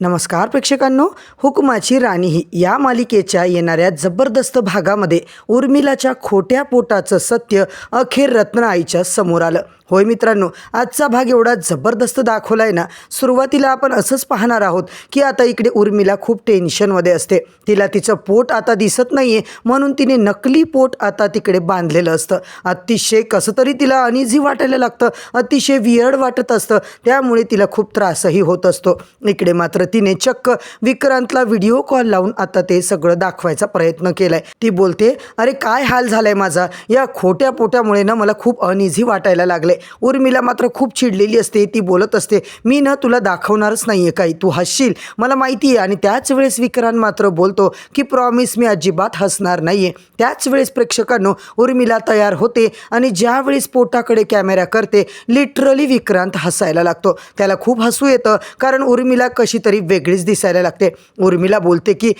नमस्कार प्रेक्षकांनो, हुकुमाची राणी ही या मालिकेच्या येणाऱ्या जबरदस्त भागामध्ये उर्मिलाच्या खोट्या पोटाचं सत्य अखेर रत्नाआईच्या समोर आलं. होय मित्रांनो, आजचा भाग एवढा जबरदस्त दाखवलाय ना. सुरुवातीला आपण असंच पाहणार आहोत की आता इकडे उर्मिला खूप टेन्शनमध्ये असते. तिला तिचं पोट आता दिसत नाहीये, म्हणून तिने नकली पोट आता तिकडे बांधलेलं असतं. अतिशय कसं तरी तिला अनइझी वाटायला लागतं, अतिशय वियर्ड वाटत असतं. त्यामुळे तिला खूप त्रासही होत असतो. इकडे मात्र तिने चक्क विक्रांतला व्हिडिओ कॉल लावून आता ते सगळं दाखवायचा प्रयत्न केलाय. ती बोलते, अरे काय हाल झालाय माझा, या खोट्या पोटामुळे ना मला खूप अनइझी वाटायला लागले. उर्मिला मात्र खूप चिडलेली असते. ती बोलत असते, मी ना तुला दाखवणारच नाहीये काही, तू हसशील मला माहिती आहे. आणि त्याच वेळेस विक्रांत मात्र बोलतो की प्रॉमिस, मी अजिबात हसणार नाहीये. त्याच वेळेस प्रेक्षकांनो, उर्मिला तयार होते आणि ज्या वेळेस पोटाकडे कॅमेरा करते, लिटरली विक्रांत हसायला लागतो. त्याला खूप हसू येतं, कारण उर्मिला कशी तरी वेगळीच दिसायला लागते. उर्मिला बोलते की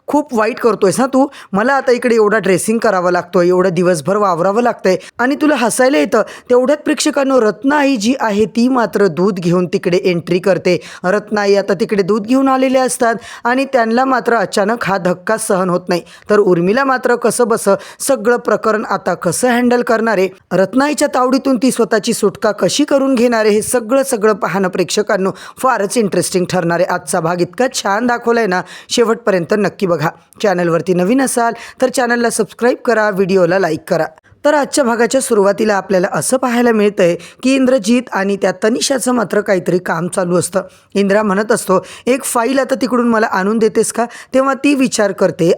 खूप वाईट करतोयस ना तू, मला आता इकडे एवढा ड्रेसिंग करावं लागतोय, एवढं दिवसभर वावरावं लागतंय आणि तुला हसायला येतं. तेवढ्यात प्रेक्षकांनो, रत्नाई जी आहे ती मात्र दूध घेऊन तिकडे एंट्री करते. रत्नाई आता तिकडे दूध घेऊन आलेले असतात आणि त्यांना मात्र अचानक हा धक्का सहन होत नाही. तर उर्मिला मात्र कसं बसं सगळं प्रकरण आता कसं हँडल करणार आहे, रत्नाईच्या तावडीतून ती स्वतःची सुटका कशी करून घेणार आहे, हे सगळं पाहणं प्रेक्षकांनो फारच इंटरेस्टिंग ठरणार आहे. आजचा भाग इतका छान दाखवलाय ना, शेवटपर्यंत नक्की बघा. चॅनलवरती नवीन असाल तर चॅनलला सबस्क्राईब करा, व्हिडिओला लाईक करा. तर आजच्या भागाच्या सुरुवातीला आपल्याला असं पाहायला मिळतंय की इंद्रजीत आणि त्या तनिषाचं मात्र काहीतरी काम चालू असतं. इंद्रा म्हणत असतो, एक फाईल आता तिकडून मला आणून देतेस का. तेव्हा ती विचार करते,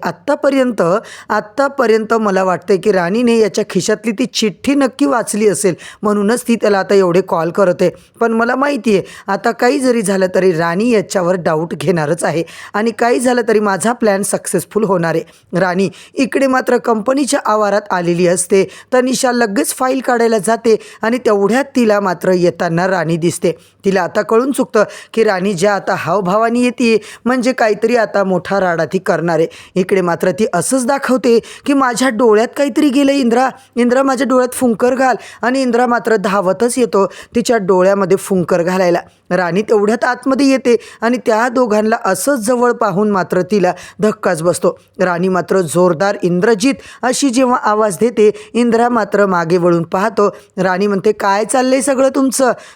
आत्तापर्यंत मला वाटतंय की राणीने याच्या खिशातली ती चिठ्ठी नक्की वाचली असेल, म्हणूनच ती त्याला आता एवढे कॉल करते. पण मला माहिती आहे आता काही जरी झालं तरी राणी याच्यावर डाऊट घेणारच आहे आणि काही झालं तरी माझा प्लॅन सक्सेसफुल होणार आहे. राणी इकडे मात्र कंपनीच्या आवारात आलेली असते. तनिषा लगेच फाईल काढायला जाते आणि तेवढ्यात तिला मात्र येताना राणी दिसते. तिला आता कळून चुकतं की राणी ज्या आता हावभावानी येते म्हणजे काहीतरी आता मोठा राडा ती करणार आहे. इकडे मात्र ती असंच दाखवते की माझ्या डोळ्यात काहीतरी गेलं, इंद्रा माझ्या डोळ्यात फुंकर घाल. आणि इंद्रा मात्र धावतच येतो तिच्या डोळ्यामध्ये फुंकर घालायला. राणी तेवढ्यात आतमध्ये येते आणि त्या दोघांना असंच जवळ पाहून मात्र तिला धक्काच बसतो. राणी मात्र जोरदार इंद्रजीत अशी जेव्हा आवाज देते, इंद्रा मात्र मागे वळून पाहतो. राणी म्हणते, काय चाललंय सगळं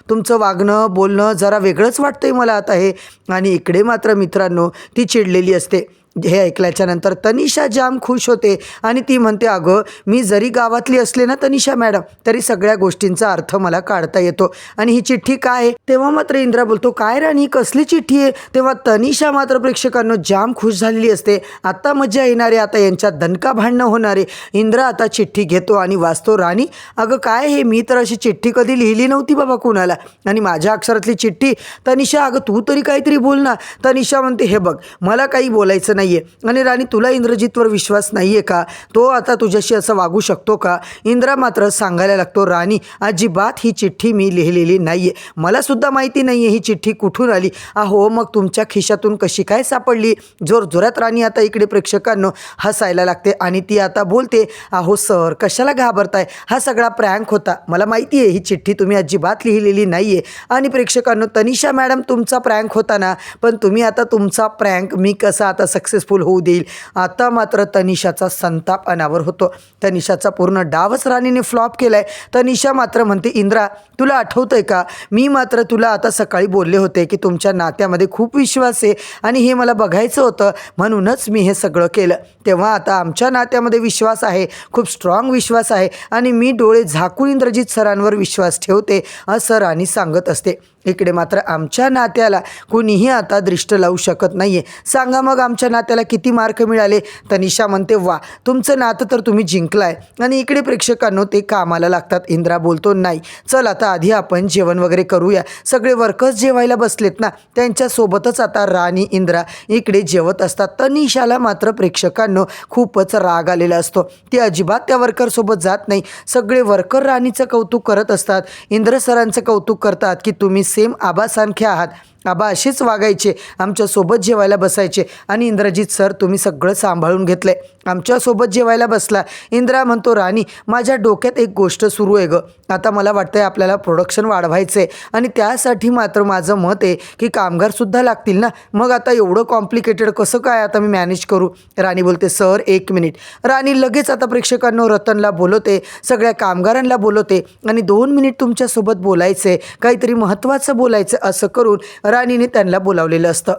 तुमचं वागणं बोलणं जरा वेगळंच वाटतंय मला आता हे. आणि इकडे मात्र मित्रांनो ती चिडलेली असते. हे ऐकल्याच्या नंतर तनिषा जाम खुश होते आणि ती म्हणते, अगं मी जरी गावातली असले ना तनिषा मॅडम, तरी सगळ्या गोष्टींचा अर्थ मला काढता येतो. आणि ही चिठ्ठी काय आहे. तेव्हा मात्र इंद्रा बोलतो, काय राणी कसली चिठ्ठी आहे. तेव्हा तनिषा मात्र प्रेक्षकांनो जाम खुश झालेली असते. आता मजा येणारे, आता यांच्यात दणका भांडणं होणारे. इंद्रा आता चिठ्ठी घेतो आणि वाचतो. राणी, अगं काय हे, मी तर अशी चिठ्ठी कधी लिहिली नव्हती बाबा कुणाला, आणि माझ्या अक्षरातली चिठ्ठी. तनिषा, अगं तू तरी काहीतरी बोल ना. तनिषा म्हणते, हे बघ मला काही बोलायचं नाहीये. आणि राणी, तुला इंद्रजीतवर विश्वास नाहीये का, तो आता तुझ्याशी असं वागू शकतो का. इंद्रा मात्र सांगायला लागतो, राणी अजिबात ही चिठ्ठी मी लिहिलेली नाहीये, मला सुद्धा माहिती नाहीये ही चिठ्ठी कुठून आली. अहो मग तुमच्या खिशातून कशी काय सापडली. जोरजोरात राणी आता इकडे प्रेक्षकांनो हसायला लागते आणि ती आता बोलते, अहो सर कशाला घाबरताय, हा सगळा प्रँक होता, मला माहिती आहे ही चिठ्ठी तुम्ही अजिबात लिहिलेली नाहीये. आणि प्रेक्षकांनो, तनिषा मॅडम तुमचा प्रँक होता ना, पण तुम्ही आता तुमचा प्रँक मी कसा आता सक्सेसफुल होऊ देईल. आता मात्र तनिषाचा संताप अनावर होतो. तनिषाचा पूर्ण डावच राणीने फ्लॉप केलाय. तनिषा मात्र म्हणते, इंद्रा तुला आठवतंय का, मी मात्र तुला आता सकाळी बोलले होते की तुमच्या नात्यामध्ये खूप विश्वास आहे आणि हे मला बघायचं होतं, म्हणूनच मी हे सगळं केलं. तेव्हा आता आमच्या नात्यामध्ये विश्वास आहे, खूप स्ट्रॉंग विश्वास आहे आणि मी डोळे झाकून इंद्रजीत सरांवर विश्वास ठेवते असं राणी सांगत असते. इकडे मात्र आमच्या नात्याला कुणीही आता दृष्ट लावू शकत नाहीये. सांगा मग आमच्या नात्याला किती मार्क मिळाले. तनिषा म्हणते, वा तुमचं नातं तर तुम्ही जिंकलाय. आणि इकडे प्रेक्षकांनो ते कामाला लागतात. इंद्रा बोलतो, नाही चल आता आधी आपण जेवण वगैरे करूया. सगळे वर्कर्स जेवायला बसलेत ना, त्यांच्यासोबतच आता राणी इंद्रा इकडे जेवत असतात. तनिषाला मात्र प्रेक्षकांनो खूपच राग आलेला असतो. ती अजिबात त्या वर्करसोबत जात नाही. सगळे वर्कर राणीचं कौतुक करत असतात, इंद्र सरांचं कौतुक करतात की तुम्ही सेम आबासारखे आहात. आबा असेच वागायचे, आमच्यासोबत जेवायला बसायचे आणि इंद्रजित सर तुम्ही सगळं सांभाळून घेतलंय, आमच्यासोबत जेवायला बसला. इंद्रा म्हणतो राणी माझ्या डोक्यात एक गोष्ट सुरू आहे आता मला वाटतंय आपल्याला प्रोडक्शन वाढवायचं आहे आणि त्यासाठी मात्र माझं मत आहे की कामगारसुद्धा लागतील ना, मग आता एवढं कॉम्प्लिकेटेड कसं काय आता मी मॅनेज करू. राणी बोलते सर 1 मिनिट. राणी लगेच आता प्रेक्षकांना रतनला बोलवते, सगळ्या कामगारांना बोलवते आणि 2 मिनिट तुमच्यासोबत बोलायचं आहे, काहीतरी महत्त्वाचं बोलायचं असं करून राणीने त्यांना बोलावलेलं असतं.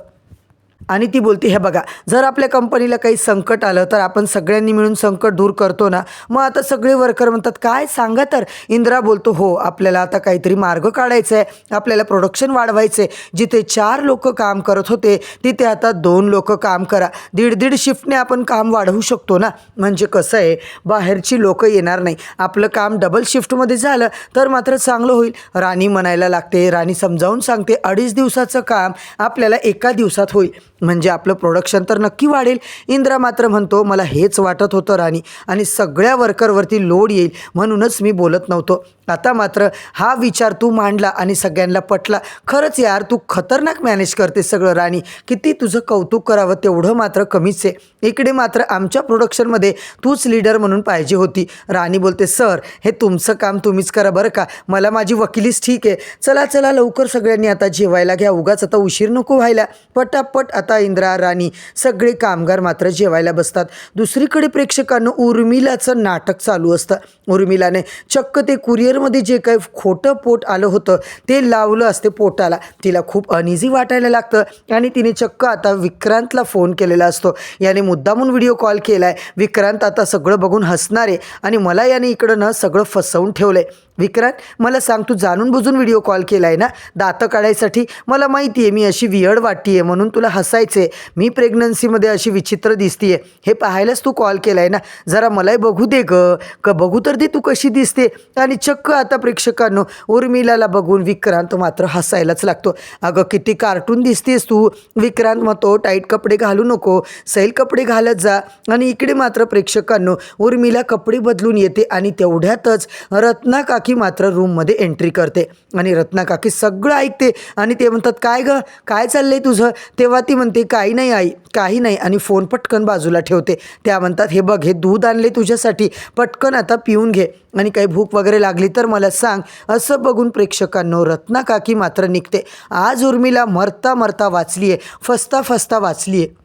आणि ती बोलते हे बघा जर आपल्या कंपनीला काही संकट आलं तर आपण सगळ्यांनी मिळून संकट दूर करतो ना, मग आता सगळे वर्कर म्हणतात काय सांगा तर. इंद्रा बोलतो हो आपल्याला आता काहीतरी मार्ग काढायचा आहे, आपल्याला प्रोडक्शन वाढवायचं आहे. जिथे 4 लोक काम करत होते तिथे आता 2 लोक काम करा, 1.5 शिफ्टने आपण काम वाढवू शकतो ना. म्हणजे कसं आहे बाहेरची लोक येणार नाही, आपलं काम डबल शिफ्टमध्ये झालं तर मात्र चांगलं होईल. राणी म्हणायला लागते, राणी समजावून सांगते 2.5 दिवसाचं काम आपल्याला एका दिवसात होईल, म्हणजे आपलं प्रोडक्शन तर नक्की वाढेल. इंद्रा मात्र म्हणतो मला हेच वाटत होतं राणी आणि सगळ्या वर्करवरती लोड येईल म्हणूनच मी बोलत नव्हतो. आता मात्र हा विचार तू मांडला आणि सगळ्यांना पटला. खरंच यार तू खतरनाक मॅनेज करते सगळं राणी, किती तुझं कौतुक करावं तेवढं मात्र कमीच आहे. इकडे मात्र आमच्या प्रोडक्शनमध्ये तूच लीडर म्हणून पाहिजे होती. राणी बोलते सर हे तुमचं काम तुम्हीच करा बरं का, मला माझी वकिलीच ठीक आहे. चला चला लवकर सगळ्यांनी आता जेवायला घ्या, उगाच आता उशीर नको व्हायला. पटापट आता इंद्रा राणी सगळे कामगार मात्र जेवायला बसतात. दुसरीकडे प्रेक्षकांना उर्मिलाचं नाटक चालू असतं. उर्मिलाने चक्क ते कुरिअरमध्ये जे काही खोटं पोट आलं होतं ते लावलं असते पोटाला. तिला खूप अनइझी वाटायला लागतं आणि तिने चक्क आता विक्रांतला फोन केलेला असतो. याने मुद्दामून व्हिडिओ कॉल केला आहे. विक्रांत आता सगळं बघून हसणार आहे आणि मला याने इकडं ना सगळं फसवून ठेवलं आहे. विक्रांत मला सांग तू जाणून बुजून व्हिडिओ कॉल केला आहे ना दातं काढायसाठी. मला माहिती आहे मी अशी वियर्ड वाटते आहे म्हणून तुला हसायचं आहे, मी प्रेग्नन्सीमध्ये अशी विचित्र दिसते आहे हे पाहायलाच तू कॉल केला आहे ना, जरा मलाही बघू दे बघू तर दे तू कशी दिसते. आणि चक्क आता प्रेक्षकांनो उर्मिलाला बघून विक्रांत मात्र हसायलाच लागतो. अगं किती कार्टून दिसतेस तू. विक्रांत म्हणतो टाईट कपडे घालू नको, सैल कपडे घालत जा. आणि इकडे मात्र प्रेक्षकांनो उर्मिला कपडे बदलून येते आणि तेवढ्यातच रत्ना काकी मात्र रूममध्ये एंट्री करते आणि रत्ना काकी सगळं ऐकते आणि ते म्हणतात काय गं काय चाललंय तुझं. तेव्हा ती म्हणते काही नाही आई काही नाही आणि फोन पटकन बाजूला ठेवते. त्या म्हणतात हे बघ हे दूध आणले तुझ्यासाठी, पटकन आता पिऊन घे आणि काही भूक वगैरे लागली तर मला सांग. असं बघून प्रेक्षकांनो रत्ना काकी मात्र निघते. आज उर्मिला मरता मरता वाचली आहे, फसता फसता वाचली आहे.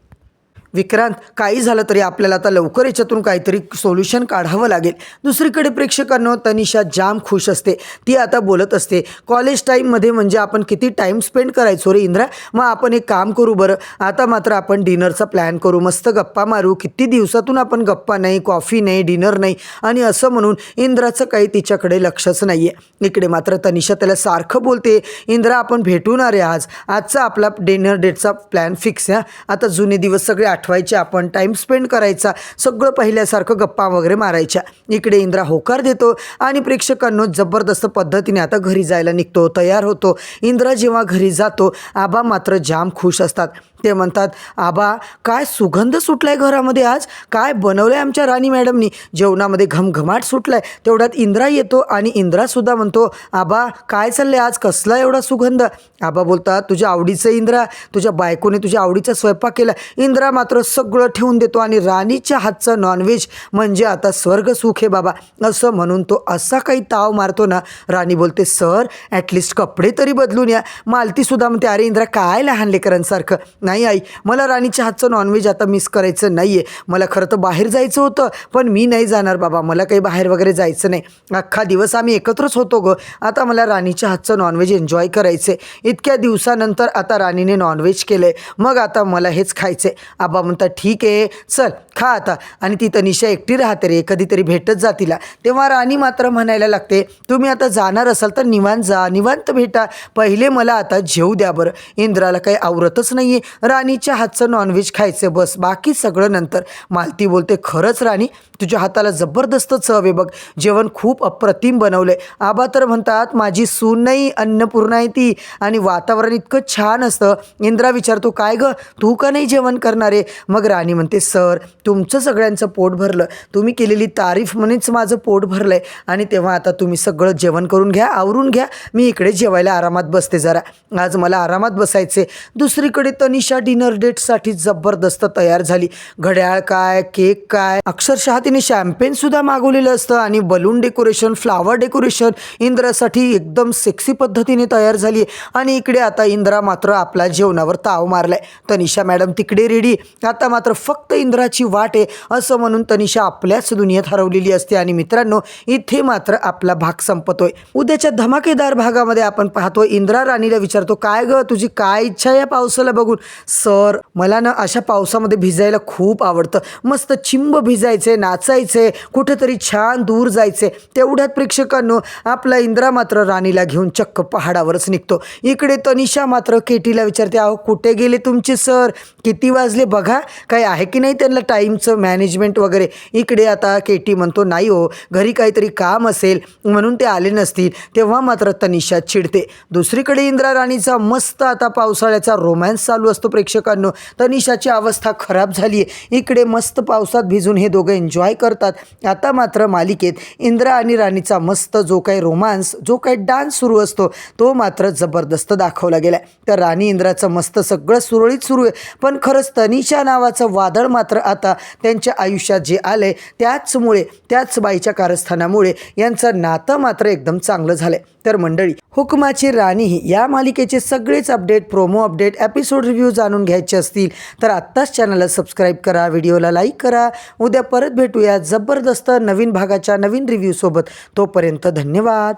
विक्रांत काही झालं तरी आपल्याला आता लवकर याच्यातून काहीतरी सोल्युशन काढावं लागेल. दुसरीकडे प्रेक्षकांनो तनिषा जाम खुश असते. ती आता बोलत असते कॉलेज टाईममध्ये म्हणजे आपण किती टाईम स्पेंड करायचो रे इंद्रा, मग आपण एक काम करू बरं, आता मात्र आपण डिनरचा प्लॅन करू, मस्त गप्पा मारू. किती दिवसातून आपण गप्पा नाही, कॉफी नाही, डिनर नाही. आणि असं म्हणून इंद्राचं काही तिच्याकडे लक्षच नाही आहे. इकडे मात्र तनिषा त्याला सारखं बोलते इंद्रा आपण भेटूणार आहे आज, आजचा आपला डिनर डेटचा प्लॅन फिक्स आहे. आता जुने दिवस सगळे आठवायचे, आपण टाईम स्पेंड करायचा, सगळं पहिल्यासारखं गप्पा वगैरे मारायच्या. इकडे इंद्रा होकार देतो आणि प्रेक्षकांनो जबरदस्त पद्धतीने आता घरी जायला निघतो, तयार होतो. इंद्रा जेव्हा घरी जातो आबा मात्र जाम खुश असतात. ते म्हणतात आबा काय सुगंध सुटलाय घरामध्ये, आज काय बनवलंय आमच्या राणी मॅडमनी, जेवणामध्ये घमघमाट सुटलाय. तेवढ्यात इंद्रा येतो आणि इंद्रासुद्धा म्हणतो आबा काय चाललंय आज, कसला एवढा सुगंध. आबा बोलतात तुझ्या आवडीचं इंद्रा, तुझ्या बायकोने तुझ्या आवडीचा स्वयंपाक केला. इंद्रा मात्र सगळं ठेवून देतो आणि राणीच्या हातचं नॉनव्हेज म्हणजे आता स्वर्ग सुख आहे बाबा असं म्हणून तो असा काही ताव मारतो ना. राणी बोलते सर ॲटलिस्ट कपडे तरी बदलून या. मालतीसुद्धा म्हणते अरे इंद्रा काय लहान लेकरांसारखं. नाही आई मला राणीच्या हातचं नॉनव्हेज आता मिस करायचं नाही आहे, मला खरं तर बाहेर जायचं होतं पण मी नाही जाणार बाबा, मला काही बाहेर वगैरे जायचं नाही, अख्खा दिवस आम्ही एकत्रच होतो गं, आता मला राणीच्या हातचं नॉनव्हेज एन्जॉय करायचं आहे. इतक्या दिवसानंतर आता राणीने नॉनव्हेज केलं आहे, मग आता मला हेच खायचं आहे. आबा म्हणतात ठीक आहे चल खा आता. आणि ती तनिषा एकटी राहते रे, कधीतरी भेटत जा तिला. तेव्हा राणी मात्र म्हणायला लागते तुम्ही आता जाणार असाल तर निवांत जा, निवांत भेटा, पहिले मला आता जेवू द्या बरं. इंद्राला काही आवरतच नाही आहे राणीच्या हातचं नॉनव्हेज खायचं, बस बाकी सगळं नंतर. मालती बोलते खरंच राणी तुझ्या हाताला जबरदस्त चव आहे बघ, जेवण खूप अप्रतिम बनवलं आहे. आबा तर म्हणतात माझी सून नाही अन्नपूर्णा आहे ती आणि वातावरण इतकं छान असतं. इंद्रा विचारतो काय गं तू का नाही जेवण करणार आहे. मग राणी म्हणते सर तुमचं सगळ्यांचं पोट भरलं, तुम्ही केलेली तारीफ म्हणेच माझं पोट भरलं आहे आणि तेव्हा आता तुम्ही सगळं जेवण करून घ्या, आवरून घ्या, मी इकडे जेवायला आरामात बसते जरा, आज मला आरामात बसायचे. दुसरीकडे तनिषा डिनर डेटसाठी जबरदस्त तयार झाली. घड्याळ काय, केक काय, अक्षरशः तिने शॅम्पेनसुद्धा मागवलेलं असतं आणि बलून डेकोरेशन, फ्लावर डेकोरेशन इंद्रासाठी एकदम सेक्सी पद्धतीने तयार झाली. आणि इकडे आता इंद्रा मात्र आपल्या जेवणावर ताव मारलाय. तनिषा मॅडम तिकडे रेडी, आता मात्र फक्त इंद्राची वाट आहे असं म्हणून तनिषा आपल्याच दुनियेत हरवलेली असते. आणि मित्रांनो, इथे मात्र आपला भाग संपतोय. उद्याच्या धमाकेदार भागामध्ये आपण पाहतोय इंद्रा राणीला विचारतो, काय ग तुझी काय इच्छा या पावसाला बघून? सर, मला ना अशा पावसामध्ये भिजायला खूप आवडतं, मस्त चिंब भिजायचे, नाचायचे, कुठेतरी छान दूर जायचे. तेवढ्यात प्रेक्षकांनो आपला इंद्रा मात्र राणीला घेऊन चक्क पहाडावरच निघतो. इकडे तनिषा मात्र केटीला विचारते, अहो कुठे गेले तुमचे सर, किती वाजले बघा, काय आहे की नाही त्यांना टाईमचं मॅनेजमेंट वगैरे. इकडे आता केटी म्हणतो, नाही हो, घरी काहीतरी काम असेल म्हणून ते आले नसतील. तेव्हा मात्र तनिषा चिडते. दुसरीकडे इंद्रा राणीचा मस्त आता पावसाळ्याचा रोमॅन्स चालू असतो प्रेक्षकांनो. तनिषाची अवस्था खराब झाली आहे. इकडे मस्त पावसात भिजून हे दोघं एन्जॉय करतात. आता मात्र मालिकेत इंद्रा आणि राणीचा मस्त जो काही रोमांस, जो काही डान्स सुरू असतो तो मात्र जबरदस्त दाखवला गेला. तर राणी इंद्राचं मस्त सगळं सुरळीत सुरू आहे. पण खरंच तनिषा नावाचं वादळ मात्र आता त्यांच्या आयुष्यात जे आलंय त्याचमुळे, त्याच बाईच्या कारस्थानामुळे यांचं नातं मात्र एकदम चांगलं झालंय. तर मंडळी, हुकमाची राणी ही या मालिकेचे सगळेच update, promo update, episode review जाणून घ्यायचे असतील तर आत्ताच चॅनलला सबस्क्राईब करा, व्हिडिओला लाईक करा. उद्या परत भेटूया जबरदस्त नवीन भागाच्या नवीन रिव्ह्यूसोबत. तोपर्यंत धन्यवाद.